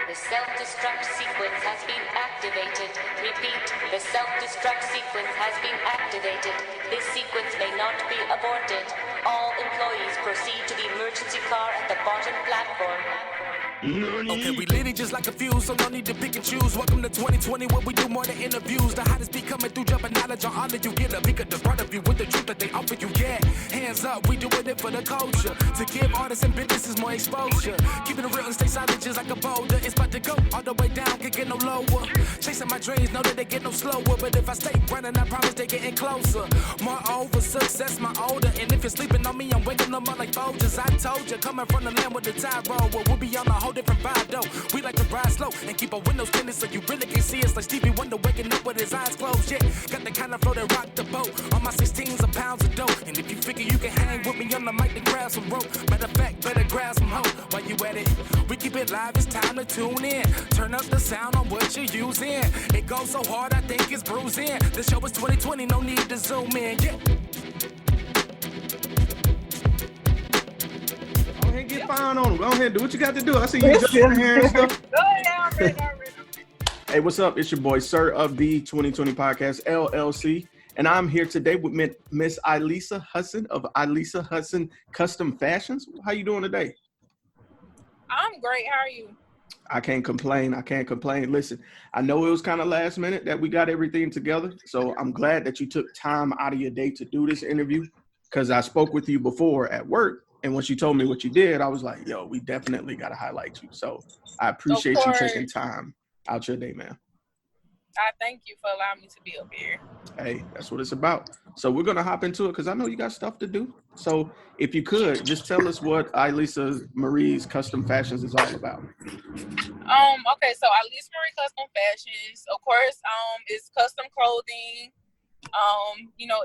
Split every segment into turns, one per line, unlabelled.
The self-destruct sequence has been activated. Repeat, the self-destruct sequence has been activated. This sequence may not be aborted. All employees proceed to the emergency car at the bottom platform.
Okay, we lit it just like a fuse, so no need to pick and choose. Welcome to 2020, where we do more than interviews. The hottest be coming through, jumping knowledge on all of you. Get a peek at the front of you with the truth that they offer you. Yeah, hands up, we doing it for the culture. To give artists and businesses more exposure. Keeping it real and stay silent just like a boulder. It's about to go all the way down, can't get no lower. Chasing my dreams, know that they get no slower. But if I stay running, I promise they getting closer. Moreover, success my older. And if you're sleeping on me, I'm waking them up like Folgers. I told you, coming from the land with the tide roll. Well, we'll be on a whole different vibe though. We like to ride slow and keep our windows tinted so you really can see us like Stevie Wonder waking up with his eyes closed. Yeah, got the kind of flow that rock the boat. On my 16s of pounds of dope. And if you figure you can hang with me on the mic, then grab some rope. Matter of fact, better grab some hope while you at it. We keep it live, it's time to tune in. Turn up the sound on what you're using. It goes so hard, I think it's bruising. The show is 2020, no need to zoom in. Yeah.
Go ahead, get fine on them. Go ahead, do what you got to do. I see you jumping here and stuff. Hey, what's up? It's your boy Sirr of the 2020 Podcast LLC, and I'm here today with Miss iLeasa HUDSON of iLeasa HUDSON Custom Fashions. How you doing today?
I'm great. How are you?
I can't complain. Listen, I know it was kind of last minute that we got everything together, so I'm glad that you took time out of your day to do this interview, because I spoke with you before at work, and once you told me what you did, I was like, yo, we definitely got to highlight you. So I appreciate you taking time out your day, man.
I thank you for allowing me to be up here.
Hey, that's what it's about. So we're going to hop into it because I know you got stuff to do. So if you could, just tell us what iLeasa Marie's Custom Fashions is all about.
Okay, so iLeasa Marie Custom Fashions, of course, is custom clothing.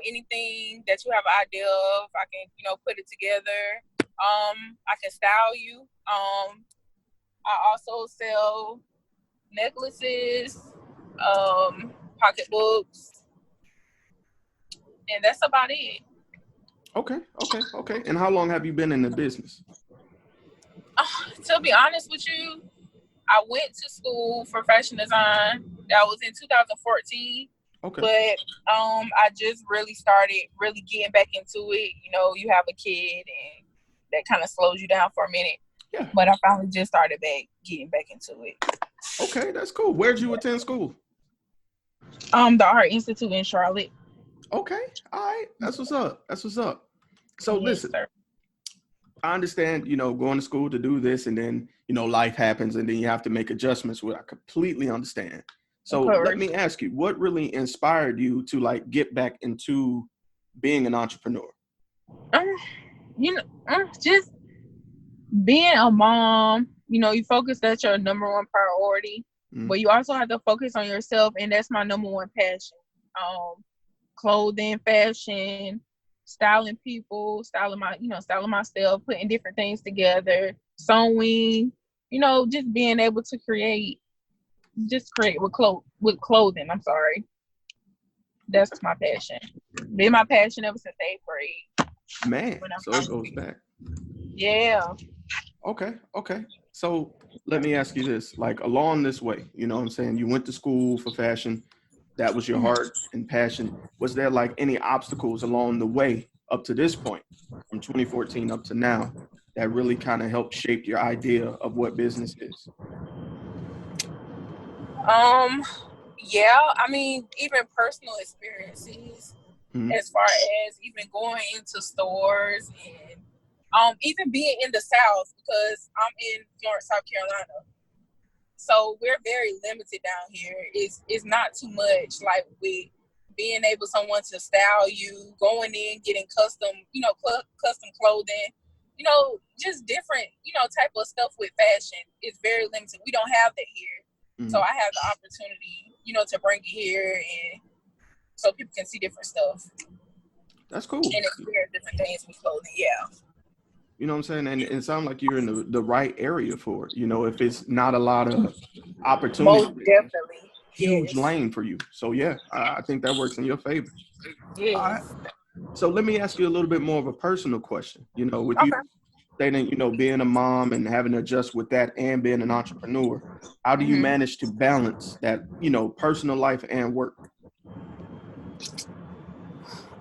Anything that you have an idea of, I can, put it together. I can style you. I also sell necklaces, pocketbooks, and that's about it.
Okay. And how long have you been in the business?
To be honest with you, I went to school for fashion design. That was in 2014.
Okay.
But I just really started getting back into it. You have a kid and that kind of slows you down for a minute.
Yeah.
But I finally just started getting back into it.
Okay, that's cool. Where'd you attend school?
The Art Institute in Charlotte.
Okay. All right. That's what's up. So
Yes,
listen,
sir.
I understand, going to school to do this, and then, life happens and then you have to make adjustments, which I completely understand. So let me ask you, what really inspired you to get back into being an entrepreneur?
Just being a mom, you focus, that's your number one priority, but you also have to focus on yourself. And that's my number one passion. Clothing, fashion, styling people, styling myself, putting different things together, sewing, just being able to create with clothing. I'm sorry. That's my passion. Been my passion ever since 8th grade.
Man, so it goes back.
Yeah.
Okay. So let me ask you this, along this way, you went to school for fashion. That was your heart and passion. Was there any obstacles along the way up to this point, from 2014 up to now, that really kind of helped shape your idea of what business is?
Yeah, even personal experiences, as far as even going into stores and even being in the South, because I'm in Florence, South Carolina. So we're very limited down here. It's not too much with being able someone to style you, going in, getting custom clothing, just different, type of stuff with fashion. It's very limited. We don't have that here. So I have the opportunity, to bring it here and so people can see different stuff.
That's cool.
And experience different things with clothing, yeah.
You know what I'm saying? And it sounds like you're in the right area for it. If it's not a lot of opportunity.
Most definitely.
Huge lane for you. So yeah, I think that works in your favor.
Yes.
All right. So let me ask you a little bit more of a personal question. With you stating, being a mom and having to adjust with that and being an entrepreneur, how do you manage to balance that, personal life and work?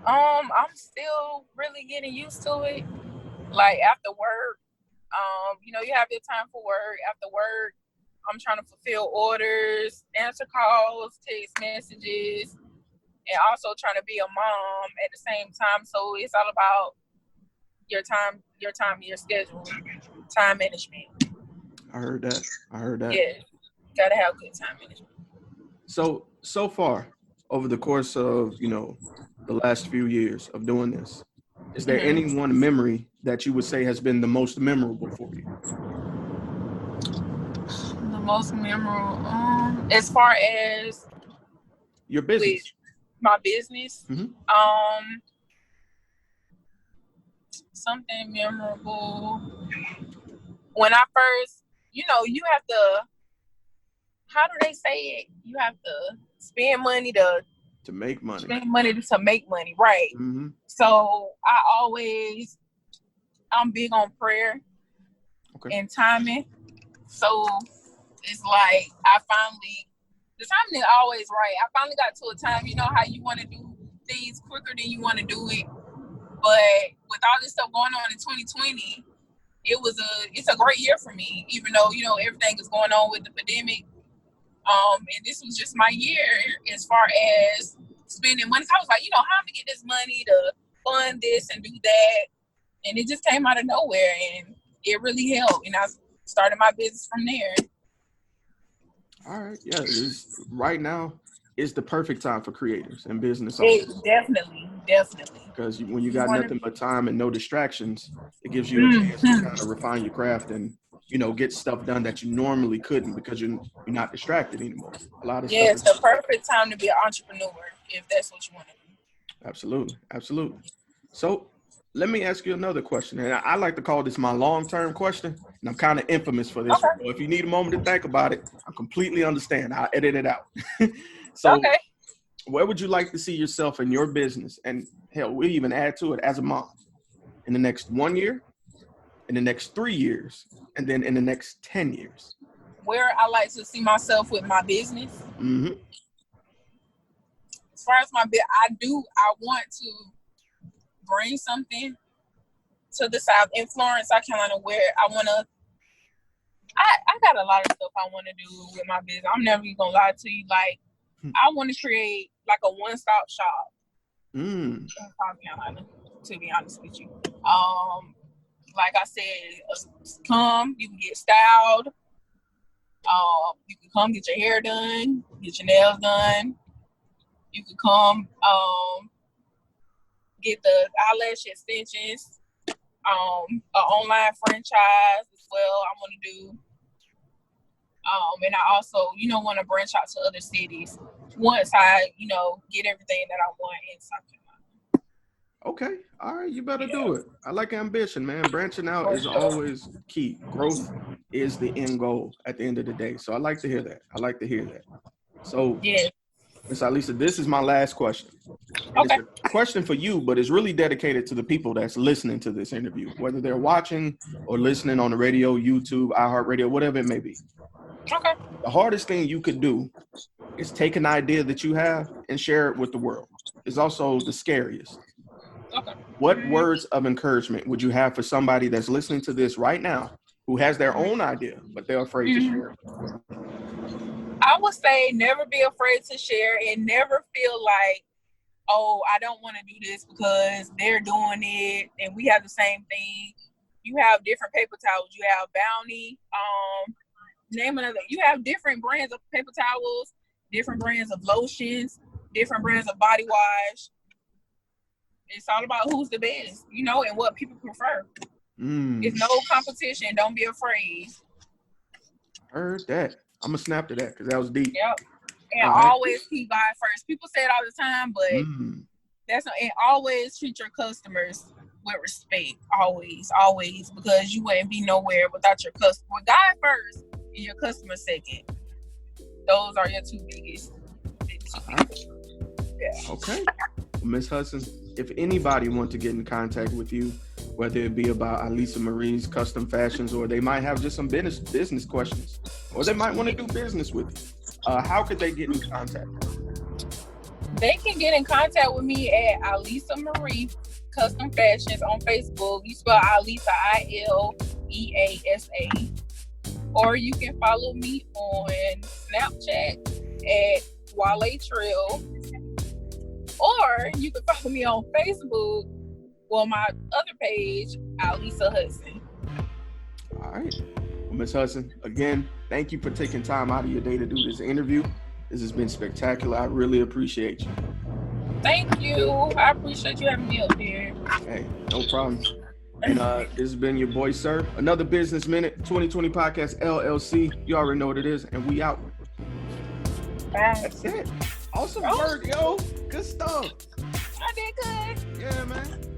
I'm still really getting used to it. Like after work, you have your time for work. After work, I'm trying to fulfill orders, answer calls, text messages, and also trying to be a mom at the same time. So it's all about your time, and your schedule, time management.
I heard that.
Yeah, gotta have good time management.
So far, over the course of, the last few years of doing this, is there any one memory that you would say has been the most memorable for you?
The most memorable, as far as
your business,
my business, something memorable. When I first, you have to, how do they say it? You have to spend money to
make money.
Spend money to make money, right? So I'm big on prayer and timing. So it's like the timing is always right. I finally got to a time, how you want to do things quicker than you want to do it. But with all this stuff going on in 2020, it's a great year for me, even though, everything is going on with the pandemic. And this was just my year as far as spending money. So I was like, how I'm gonna get this money to fund this and do that. And it just came out of nowhere and it really helped. And I started my business from there.
All right. Yeah. Right now is the perfect time for creators and business owners.
Definitely.
Because when you got nothing but time and no distractions, it gives you a chance to kind of refine your craft and, get stuff done that you normally couldn't because you're not distracted anymore. A lot of stuff.
It's the perfect time to be an entrepreneur if that's what you want to do.
Absolutely. So let me ask you another question. And I like to call this my long-term question. And I'm kind of infamous for this. So if you need a moment to think about it, I completely understand. I'll edit it out. So where would you like to see yourself in your business? And hell, we'll even add to it as a mom in the next 1 year, in the next 3 years, and then in the next 10 years.
Where I like to see myself with my business. As far as my business, I want to bring something to the South in Florence, South Carolina, where I got a lot of stuff I want to do with my business. I'm never even gonna lie to you. Like, I want to create like a one-stop shop in South Carolina, to be honest with you. Like I said, you can get styled. You can come get your hair done, get your nails done. You can come get the eyelash extensions. An online franchise as well I want to do. And I also, want to branch out to other cities once I, get everything that I want in South Carolina.
Okay. All right. You better do it. I like ambition, man. Branching out is always key. Growth is the end goal at the end of the day. So I like to hear that. So, Ms. iLeasa, this is my last question.
Okay.
It's a question for you, but it's really dedicated to the people that's listening to this interview, whether they're watching or listening on the radio, YouTube, iHeartRadio, whatever it may be.
Okay.
The hardest thing you could do is take an idea that you have and share it with the world. It's also the scariest.
Okay.
What words of encouragement would you have for somebody that's listening to this right now who has their own idea, but they're afraid to share it?
I would say never be afraid to share and never feel like, oh, I don't want to do this because they're doing it and we have the same thing. You have different paper towels. You have Bounty, name another. You have different brands of paper towels, different brands of lotions, different brands of body wash. It's all about who's the best, and what people prefer. It's no competition. Don't be afraid.
Heard that. I'm going to snap to that because that was deep.
Yep. And always keep buying first. People say it all the time, but and always treat your customers with respect. Always, because you wouldn't be nowhere without your customer. With God first and your customer second. Those are your two biggest.
Yeah. Okay. Miss Hudson, if anybody wants to get in contact with you, whether it be about iLeasa Marie's custom fashions, or they might have just some business questions, or they might want to do business with you, how could they get in contact?
They can get in contact with me at iLeasa Marie Custom Fashions on Facebook. You spell iLeasa, ILEASA. Or you can follow me on Snapchat at Wale Trill. Or you can follow me on Facebook, well, my other page, iLeasa Hudson.
All right. Well, Ms. Hudson, again, thank you for taking time out of your day to do this interview. This has been spectacular. I really appreciate you.
Thank you. I appreciate you having me up here.
Hey, no problem. And this has been your boy, Sirr. Another Business Minute 2020 Podcast LLC. You already know what it is, and we out.
Bye.
That's it. Awesome work, yo. Good stuff.
I did good.
Yeah, man.